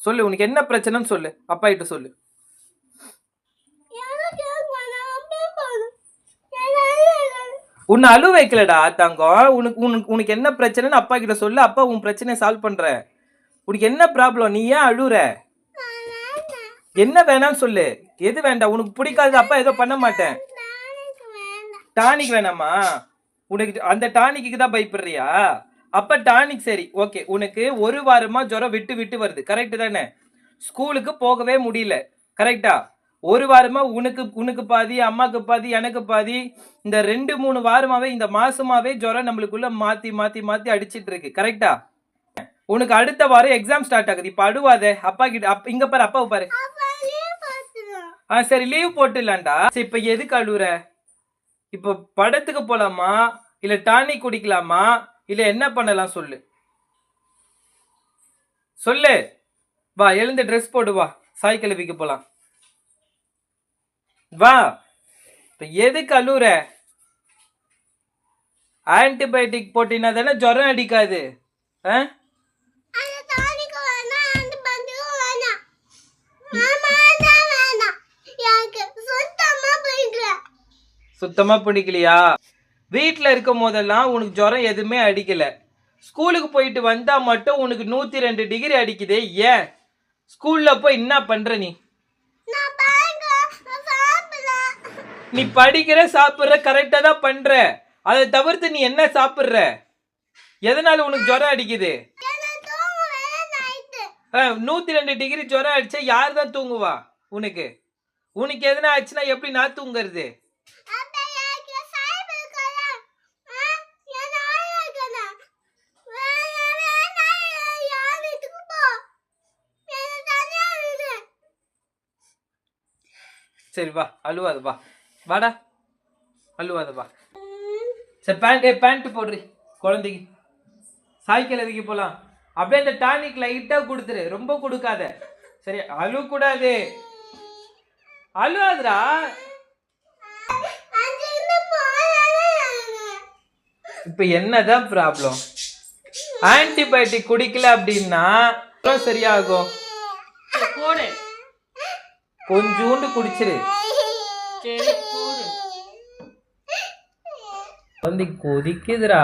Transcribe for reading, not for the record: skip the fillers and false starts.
சொல்லு, உனக்கு என்ன பிரச்சனைன்னு சொல்லு, அப்பா கிட்ட சொல்லு. உன்னை அழு வைக்கலடா தங்கம். உனக்கு உனக்கு உனக்கு என்ன பிரச்சனைன்னு அப்பா கிட்ட சொல்லு. அப்பா உன் பிரச்சனையை சால்வ் பண்ற. உனக்கு என்ன ப்ராப்ளம்? நீ ஏன் அழுற? என்ன வேணாம்னு சொல்லு. எது வேண்டாம்? உனக்கு பிடிக்காது அப்பா ஏதோ பண்ண மாட்டேன். டானிக் வேணாமா? உனக்கு அந்த டானிக்கு தான் பயப்படுறியா? அப்ப டானிக் சரி ஓகே. உனக்கு ஒரு வாரமா ஜுரம் விட்டு விட்டு வருது, கரெக்ட் தானே? ஸ்கூலுக்கு போகவே முடியல, கரெக்டா? ஒரு வாரமா உனக்கு உனக்கு பாதி, அம்மாக்கு பாதி, எனக்கு பாதி. இந்த 2-3 வாரமாவே இந்த மாசமாவே ஜுரம் நம்மளுக்குள்ள மாத்தி மாத்தி மாத்தி அடிச்சிட்டு இருக்கு, கரெக்டா? உனக்கு அடுத்த வாரம் எக்ஸாம் ஸ்டார்ட் ஆகுது. இப்ப அழுவாத. அப்பா கிட்ட இங்க பாரு, அப்பாவை பாரு. சரி லீவ் போட்டுலாம்டா. சரி இப்ப எதுக்கு அழுவுற? இப்ப படத்துக்கு போலாமா, இல்ல டானிக் குடிக்கலாமா, இல்ல என்ன பண்ணலாம் சொல்லு. சொல்லு. வா, எழுந்து ட்ரெஸ் போடு, வா சாய் கிளவிக்கு போலாம். வா. இப்ப எதுக்கு அழுவுற? ஆன்டிபயோட்டிக் போட்டினா தானே ஜுரம் அடிக்காது. சுத்தமா பிடிக்கலையா? வீட்டுல இருக்கும் போதெல்லாம் உனக்கு ஜுரம் எதுவுமே அடிக்கல. ஸ்கூலுக்கு போயிட்டு வந்தா மட்டும் உனக்கு 102 டிகிரி அடிக்குது. ஏன்? ஸ்கூல்ல போய் என்ன பண்ற நீ? நீ படிக்கிற சாப்பிடுற கரெக்டா தான் பண்ற. அதை தவிர்த்து நீ என்ன சாப்பிடுற? எதனால உனக்கு ஜுரம் அடிக்குது? 102 டிகிரி ஜுரம் அடிச்சா யார் தான் தூங்குவா? உனக்கு உனக்கு எதனா ஆச்சுன்னா எப்படி நான் தூங்குறது? சரி வா, அழுவாத வா. வாடா, அழுவாத வா. சரி பேண்ட் போடுறி குழந்தைக்கு. சாய் கிளவிக்கு போலாம். அப்படியே அந்த டானிக் லைட்டா கொடுத்துரு, ரொம்ப கொடுக்காத. சரி அழுவ கூடாது. அழுவாதுடா. இப்ப என்னதான் ப்ராப்ளம்? ஆன்டிபயோட்டிக் குடிக்கல அப்படின்னா சரியாகும். போடு, கொஞ்சோண்டு குடிச்சிரு. குழந்தை கொதிக்குதுடா.